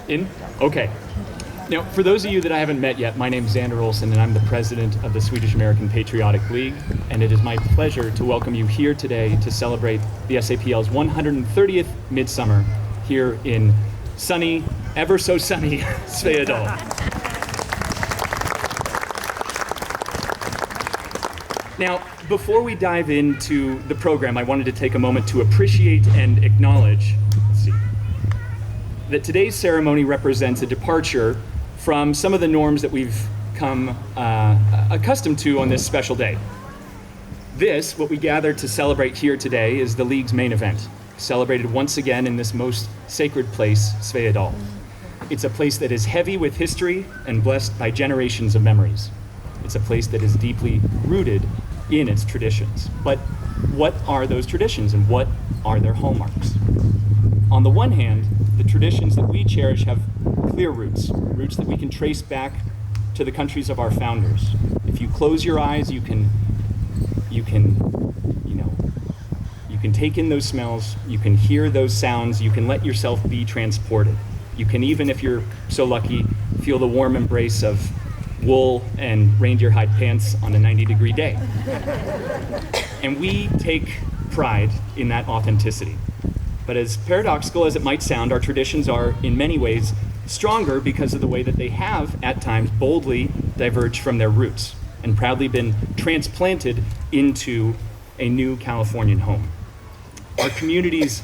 In? Okay. Now, for those of you that I haven't met yet, my name is Zander Olsson, and I'm the president of the Swedish American Patriotic League, and it is my pleasure to welcome you here today to celebrate the SAPL's 130th Midsummer here in sunny, ever so sunny, Sveadal. Now, before we dive into the program, I wanted to take a moment to appreciate and acknowledge, that today's ceremony represents a departure from some of the norms that we've come accustomed to on this special day. This, what we gather to celebrate here today, is the League's main event, celebrated once again in this most sacred place, Sveadal. It's a place that is heavy with history and blessed by generations of memories. It's a place that is deeply rooted in its traditions. But what are those traditions and what are their hallmarks? On the one hand, the traditions that we cherish have clear roots that we can trace back to the countries of our founders. If you close your eyes, you can take in those smells, you can hear those sounds, you can let yourself be transported. You can even, if you're so lucky, feel the warm embrace of wool and reindeer hide pants on a 90-degree day. And we take pride in that authenticity. But as paradoxical as it might sound, our traditions are in many ways stronger because of the way that they have, at times, boldly diverged from their roots and proudly been transplanted into a new Californian home. Our community's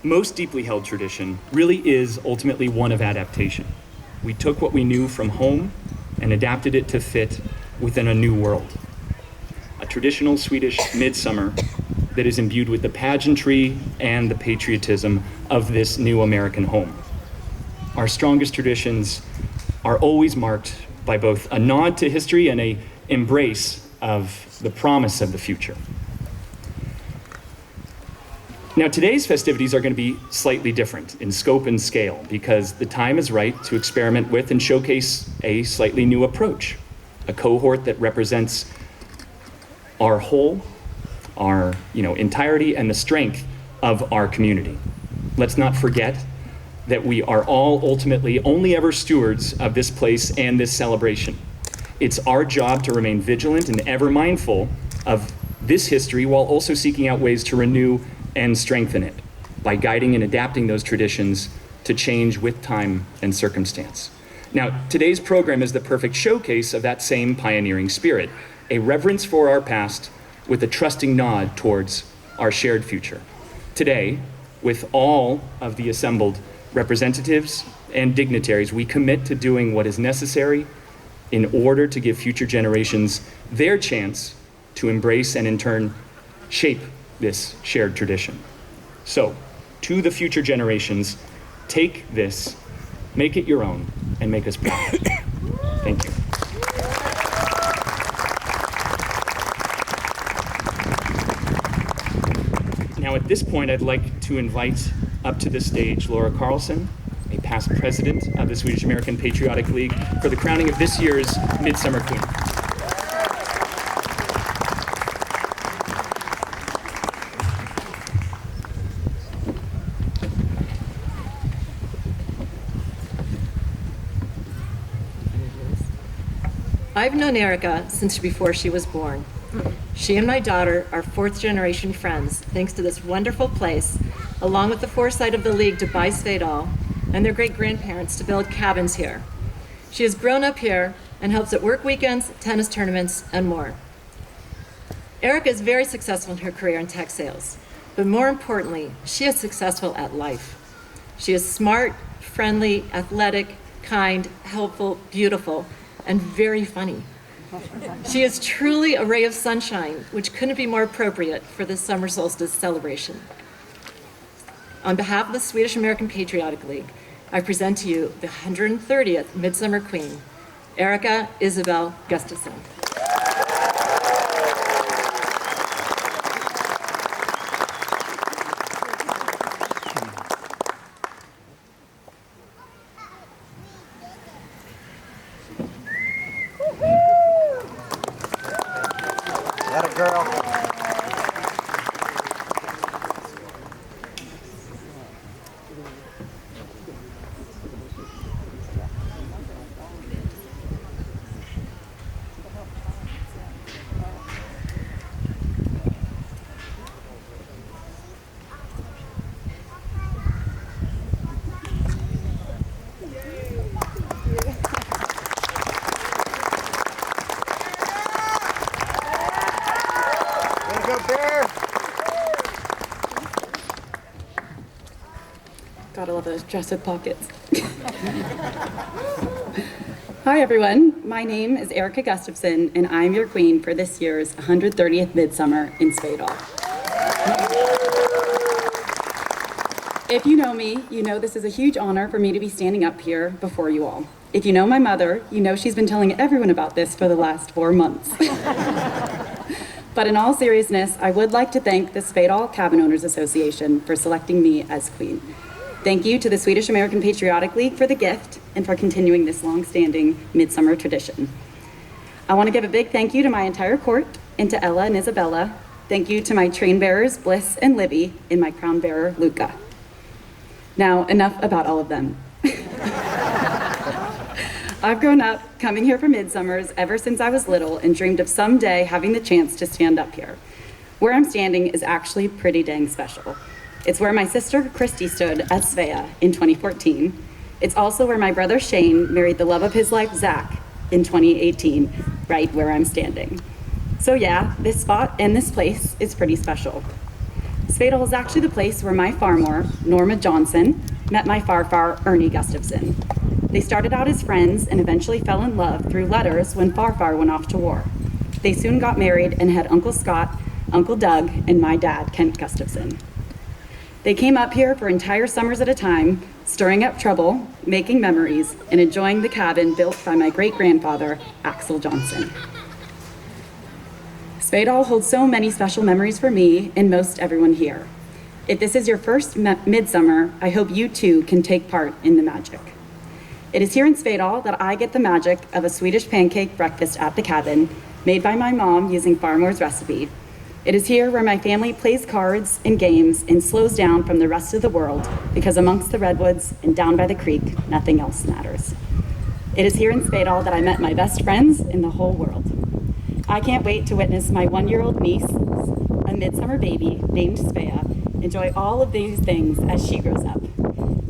most deeply held tradition really is ultimately one of adaptation. We took what we knew from home and adapted it to fit within a new world. A traditional Swedish midsummer that is imbued with the pageantry and the patriotism of this new American home. Our strongest traditions are always marked by both a nod to history and an embrace of the promise of the future. Now, today's festivities are going to be slightly different in scope and scale because the time is right to experiment with and showcase a slightly new approach, a cohort that represents our whole, our entirety and the strength of our community. Let's not forget that we are all ultimately only ever stewards of this place and this celebration. It's our job to remain vigilant and ever mindful of this history while also seeking out ways to renew and strengthen it by guiding and adapting those traditions to change with time and circumstance. Now, today's program is the perfect showcase of that same pioneering spirit, a reverence for our past with a trusting nod towards our shared future. Today, with all of the assembled representatives and dignitaries, we commit to doing what is necessary in order to give future generations their chance to embrace and in turn shape this shared tradition. So, to the future generations, take this, make it your own, and make us proud. Thank you. Now at this point, I'd like to invite up to the stage Laura Carlson, a past president of the Swedish American Patriotic League, for the crowning of this year's Midsummer Queen. I've known Erica since before she was born. She and my daughter are fourth-generation friends, thanks to this wonderful place, along with the foresight of the League to buy Sveadal and their great-grandparents to build cabins here. She has grown up here and helps at work weekends, tennis tournaments, and more. Erica is very successful in her career in tech sales, but more importantly, she is successful at life. She is smart, friendly, athletic, kind, helpful, beautiful, and very funny. She is truly a ray of sunshine, which couldn't be more appropriate for this summer solstice celebration. On behalf of the Swedish American Patriotic League, I present to you the 130th Midsummer Queen, Erica Isabel Guston. Atta girl. Gotta love those dress with pockets. Hi everyone, my name is Erica Guston, and I'm your queen for this year's 130th Midsummer in Sveadal. If you know me, you know this is a huge honor for me to be standing up here before you all. If you know my mother, you know she's been telling everyone about this for the last 4 months. But in all seriousness, I would like to thank the Sveadal Cabin Owners Association for selecting me as queen. Thank you to the Swedish American Patriotic League for the gift and for continuing this long-standing midsummer tradition. I want to give a big thank you to my entire court and to Ella and Isabella. Thank you to my train bearers, Bliss and Libby, and my crown bearer, Luca. Now, enough about all of them. I've grown up coming here for Midsummers ever since I was little and dreamed of someday having the chance to stand up here. Where I'm standing is actually pretty dang special. It's where my sister Christy stood at Svea in 2014. It's also where my brother Shane married the love of his life, Zach, in 2018, right where I'm standing. So yeah, this spot and this place is pretty special. Sveadal is actually the place where my farmer, Norma Johnson, met my farfar, Ernie Gustafson. They started out as friends and eventually fell in love through letters when farfar went off to war. They soon got married and had Uncle Scott, Uncle Doug, and my dad, Kent Gustafson. They came up here for entire summers at a time, stirring up trouble, making memories, and enjoying the cabin built by my great-grandfather, Axel Johnson. Sveadal holds so many special memories for me and most everyone here. If this is your first midsummer, I hope you too can take part in the magic. It is here in Sveadal that I get the magic of a Swedish pancake breakfast at the cabin, made by my mom using Farmor's recipe. It is here where my family plays cards and games and slows down from the rest of the world, because amongst the redwoods and down by the creek, nothing else matters. It is here in Sveadal that I met my best friends in the whole world. I can't wait to witness my 1-year-old niece, a midsummer baby named Svea, enjoy all of these things as she grows up.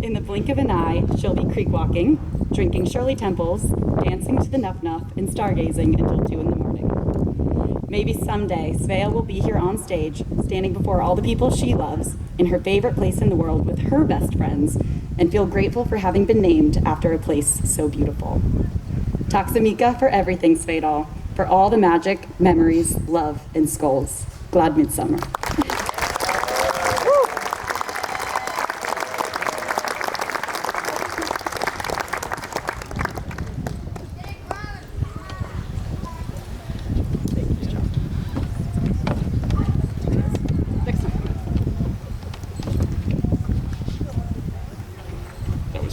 In the blink of an eye, she'll be creek walking, drinking Shirley Temples, dancing to the Nuff Nuff, and stargazing until 2 in the morning. Maybe someday, Svea will be here on stage, standing before all the people she loves, in her favorite place in the world with her best friends, and feel grateful for having been named after a place so beautiful. Tack så mycket for everything, Sveadal, for all the magic, memories, love, and skulls. Glad Midsummer.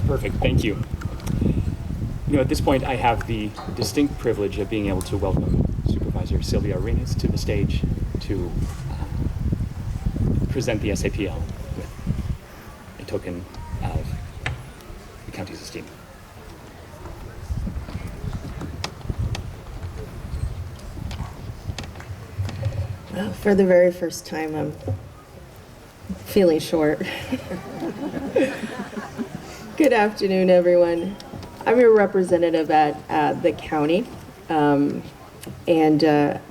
Perfect, thank you. You know, at this point, I have the distinct privilege of being able to welcome Supervisor Sylvia Arenas to the stage to present the SAPL with a token of the county's esteem. Well, for the very first time, I'm feeling short. Good afternoon, everyone. I'm your representative at the county, and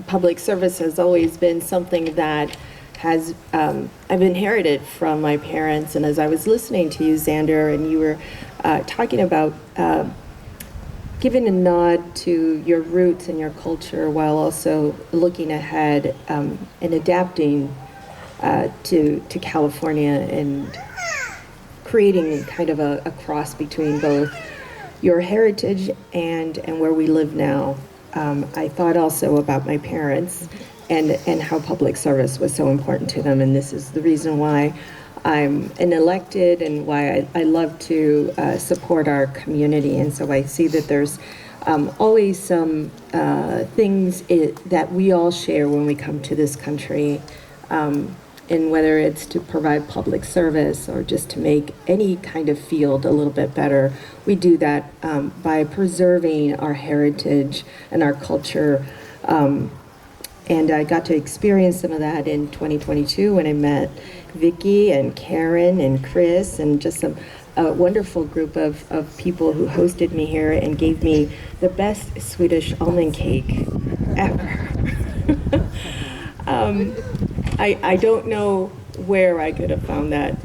public service has always been something that has I've inherited from my parents. And as I was listening to you, Zander, and you were talking about giving a nod to your roots and your culture while also looking ahead and adapting to California and creating kind of a cross between both your heritage and where we live now. I thought also about my parents and how public service was so important to them, and this is the reason why I'm an elected and why I love to support our community. And so I see that there's always some things that we all share when we come to this country. And whether it's to provide public service or just to make any kind of field a little bit better, we do that by preserving our heritage and our culture. And I got to experience some of that in 2022 when I met Vicky and Karen and Chris and just a wonderful group of people who hosted me here and gave me the best Swedish almond cake ever. I don't know where I could have found that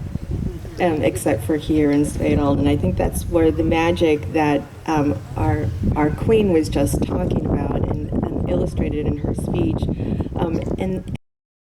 except for here in Sveadal. And I think that's where the magic that our queen was just talking about and illustrated in her speech. And